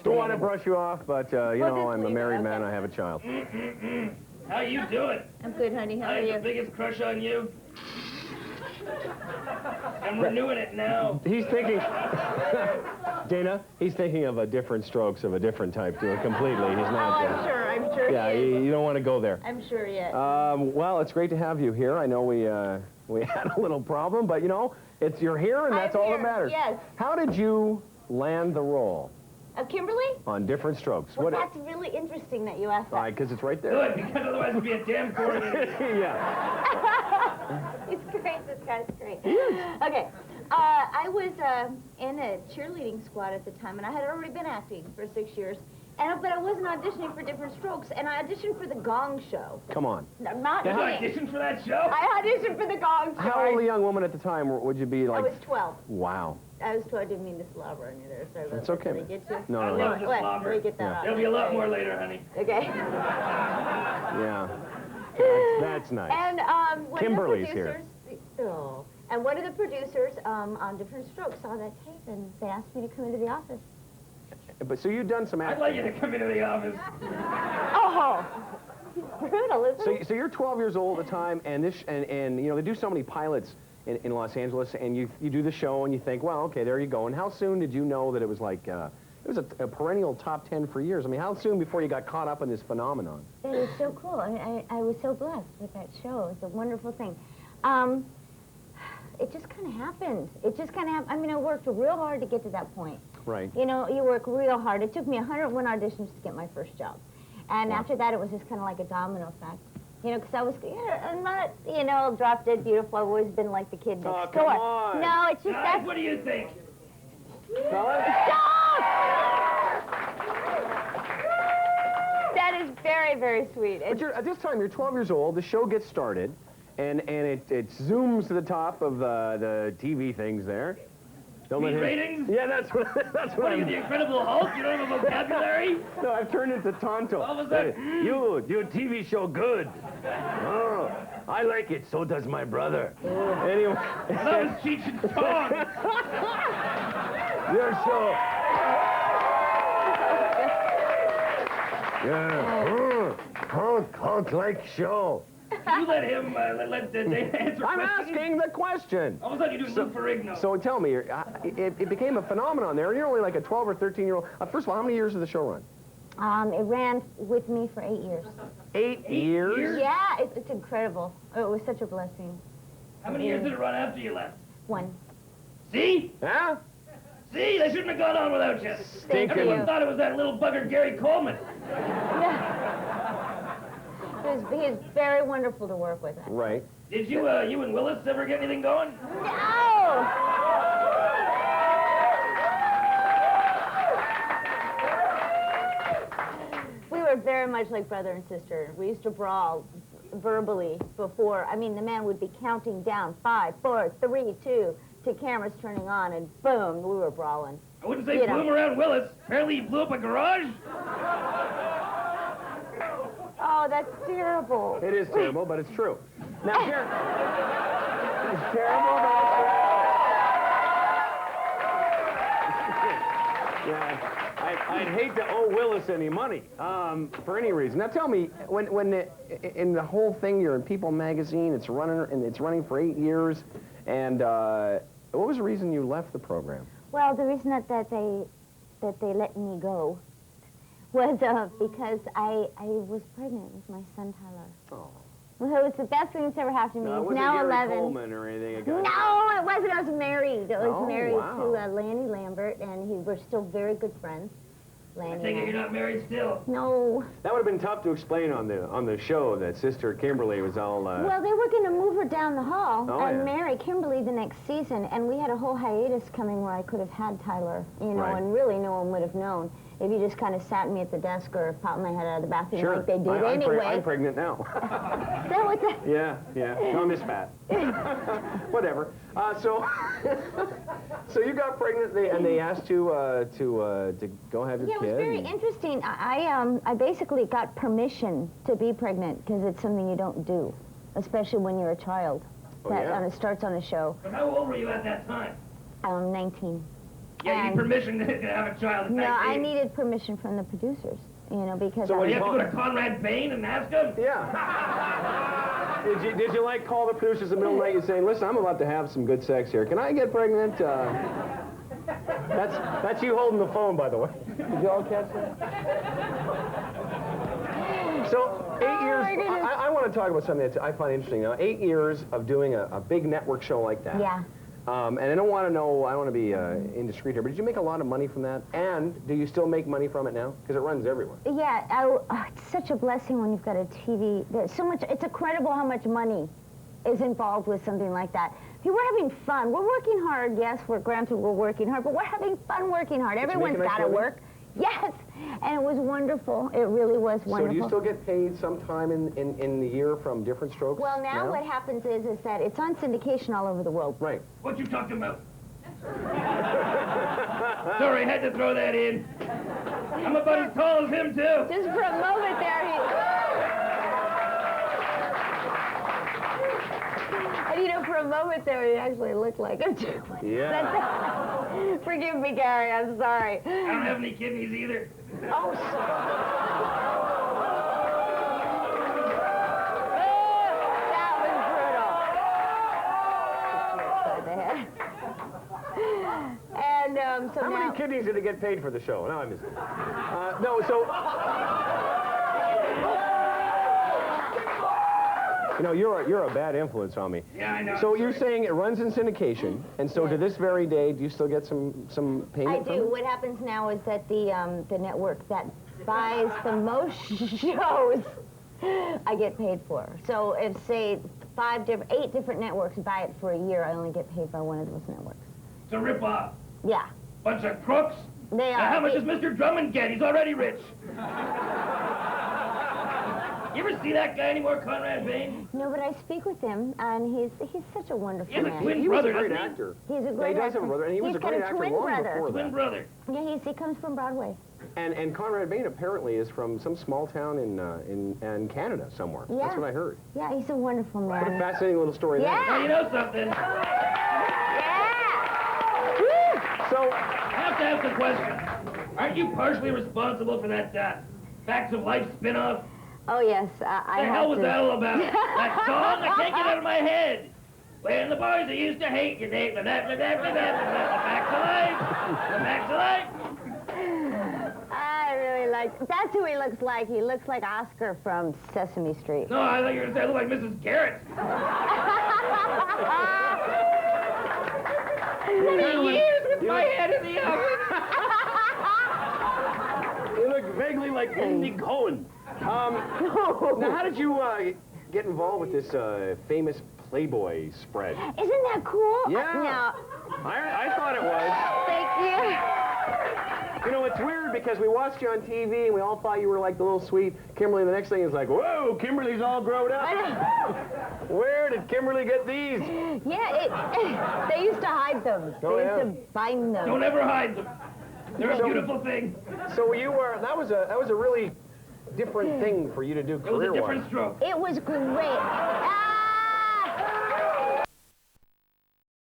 Don't want to brush you off, but, you know, I'm a married man. I have a child. How you doing? I'm good, honey. How are I you? have the biggest crush on you. I'm renewing it now. He's thinking, Dana, he's thinking of a different strokes of a different type, too, completely. He's not. Oh, I'm sure. Yeah, you don't want to go there. I'm sure yet. Well, it's great to have you here. I know we had a little problem, but, you know, you're here, and that's all that matters. Yes. How did you land the role? Kimberly? On different strokes. Well, that's really interesting that you asked that. Right, because it's right there. Good, because otherwise it'd be a damn coordinator. Yeah. He's great. This guy's great. He is. Okay. I was in a cheerleading squad at the time, and I had already been acting for 6 years. But I wasn't auditioning for different strokes, and I auditioned for the Gong Show. Come on. No, not You me. auditioned for that show? I auditioned for the Gong Show. How old a young woman at the time would you be, like? I was 12. Wow. I was 12. I didn't mean to slobber on you there. Sorry about That's that. okay. Did I get you? No, I no, love no. the slobber. Let me get that Yeah. out. There'll be a lot more later, honey. Okay. Yeah. That's nice. And one Kimberly's of the producers, and one of the producers on Different Strokes saw that tape, and they asked me to come into the office. But so you've done some I'd acting. like you to come into the office. Oh, brutal, isn't it? So you're 12 years old at the time, and you know they do so many pilots in Los Angeles, and you do the show, and you think, well, okay, there you go. And how soon did you know that it was like it was a perennial top 10 for years? I mean, how soon before you got caught up in this phenomenon? It was so cool. I was so blessed with that show. It was a wonderful thing. It just kind of happened. It just kind of happened. I mean, I worked real hard to get to that point. Right. You know, you work real hard. It took me 101 auditions to get my first job. And after that, it was just kind of like a domino effect. You know, because I was, I'm not, you know, drop dead beautiful. I've always been like the kid next door. Come on. No, it's just Guys, what do you think? Fellas? Stop! That is very, very sweet. But at this time, you're 12 years old. The show gets started, and it zooms to the top of the TV things there. Don't let him... ratings? Yeah, that's what What are you, I'm... the Incredible Hulk? You don't have a vocabulary? No, I've turned into Tonto. What was that? Your TV show good. Oh, I like it. So does my brother. Anyway. That was Cheech and Chong. Your show. Yeah. Hulk-like show. You let him, let the answer I'm questions. asking the question. All of a sudden you do Lou Ferrigno. So tell me, it became a phenomenon there, and you're only like a 12 or 13-year-old. First of all, how many years did the show run? It ran with me for 8 years. 8 years? Yeah, it's incredible. It was such a blessing. How many years did it run after you left? 1. See? Huh? See? They shouldn't have gone on without you. Thank Everyone you. thought it was that little bugger Gary Coleman. Yeah. He was very wonderful to work with. Right. Did you, you and Willis ever get anything going? No! We were very much like brother and sister. We used to brawl verbally before. I mean, the man would be counting down 5, 4, 3, 2 to cameras turning on, and boom, we were brawling. I wouldn't say blew him around Willis. Apparently he blew up a garage. Oh, that's terrible. It is terrible, but it's true. Now, here, it's terrible, but it's true. Yeah, I'd hate to owe Willis any money for any reason. Now, tell me, in the whole thing, you're in People magazine. It's running for 8 years, and what was the reason you left the program? Well, the reason that they let me go was because I was pregnant with my son Tyler. Oh. Well, it was the best thing that's ever happened to me. No, it He's wasn't now Gary 11. Coleman or anything. No, it wasn't. I was married. I was married wow. to Lanny Lambert, and we're still very good friends. I Lanny. take it you're not married still. No. That would have been tough to explain on the show that Sister Kimberly was all... Well, they were going to move her down the hall and yeah. marry Kimberly the next season, and we had a whole hiatus coming where I could have had Tyler, you know, Right. and really no one would have known if you just kind of sat me at the desk or popped my head out of the bathroom Sure. like they did I'm anyway. I'm pregnant now. Is that what that? Yeah. No, I'm Miss Pat. Whatever. So you got pregnant, and they asked you to go have your Yeah, it kid. was very interesting. I basically got permission to be pregnant because it's something you don't do, especially when you're a child. Oh, That yeah. starts on a show. But how old were you at that time? 19. Yeah, you And- need permission to have a child. No, I need. needed permission from the producers, because So I what was You have to go to Conrad Bain and ask him? Yeah. Did you like call the producers in the middle of the night and saying, listen, I'm about to have some good sex here. Can I get pregnant? That's you holding the phone, by the way. Did you all catch that? So, 8 years, my goodness. I want to talk about something that I find interesting. Now, 8 years of doing a big network show like that. Yeah. And I don't want to be indiscreet here, but did you make a lot of money from that? And do you still make money from it now? Because it runs everywhere. Yeah, it's such a blessing when you've got a TV. There's so much. It's incredible how much money is involved with something like that. We're having fun. We're working hard. Yes, granted we're working hard, but we're having fun working hard. Everyone's got to work. Yes, and it was wonderful. It really was wonderful. So do you still get paid sometime in the year from different strokes? Well, now what happens is that it's on syndication all over the world. Right. What you talking about? Sorry, I had to throw that in. I'm about as tall as him, too. Just for a moment there, for a moment there, he actually looked like him too. Yeah. Forgive me, Gary. I'm sorry. I don't have any kidneys either. Oh, that was brutal. And so How now... many kidneys did it get paid for the show? No, I missed it. No, so... You know, you're a bad influence on me. Yeah, I know. So you're saying it runs in syndication, and so to this very day, do you still get some payment I from do. it? What happens now is that the network that buys the most shows, I get paid for. So if, say, 8 different networks buy it for a year, I only get paid by one of those networks. It's a rip-off. Yeah. Bunch of crooks. They are. Now, how much does Mr. Drummond get? He's already rich. You ever see that guy anymore, Conrad Bain? No, but I speak with him, and he's such a wonderful He has a man. twin He was a brother, great doesn't he? actor. He's a Yeah, great he does actor. have a brother, and he was He's a got great a actor twin long brother. before Twin that. brother. Yeah, he comes from Broadway. And Conrad Bain apparently is from some small town in Canada somewhere. Yeah. That's what I heard. Yeah, he's a wonderful What a man. fascinating little story Yeah. Now, you know something? Yeah! So, I have to ask a question. Aren't you partially responsible for that Facts of Life spin-off? Oh, yes, I What the have hell was to. that all about? That song? I can't get it out of my head. When the boys that used to hate you, they... The facts of life. The facts of life. I really like... That's who he looks like. He looks like Oscar from Sesame Street. No, I thought you were going to say I look like Mrs. Garrett. 20 years with my head in the oven. you look vaguely like Andy Cohen. Now, how did you get involved with this famous Playboy spread? Isn't that cool? Yeah. Now, I thought it was. thank you. You know, it's weird because we watched you on TV and we all thought you were like the little sweet Kimberly. The next thing is like, whoa, Kimberly's all grown up. Where did Kimberly get these? Yeah, they used to hide them. Oh, They yeah. used to bind them. Don't ever hide them. They're a beautiful thing. So you were, that was a really different thing for you to do It was a career-wise. different stroke. It was great.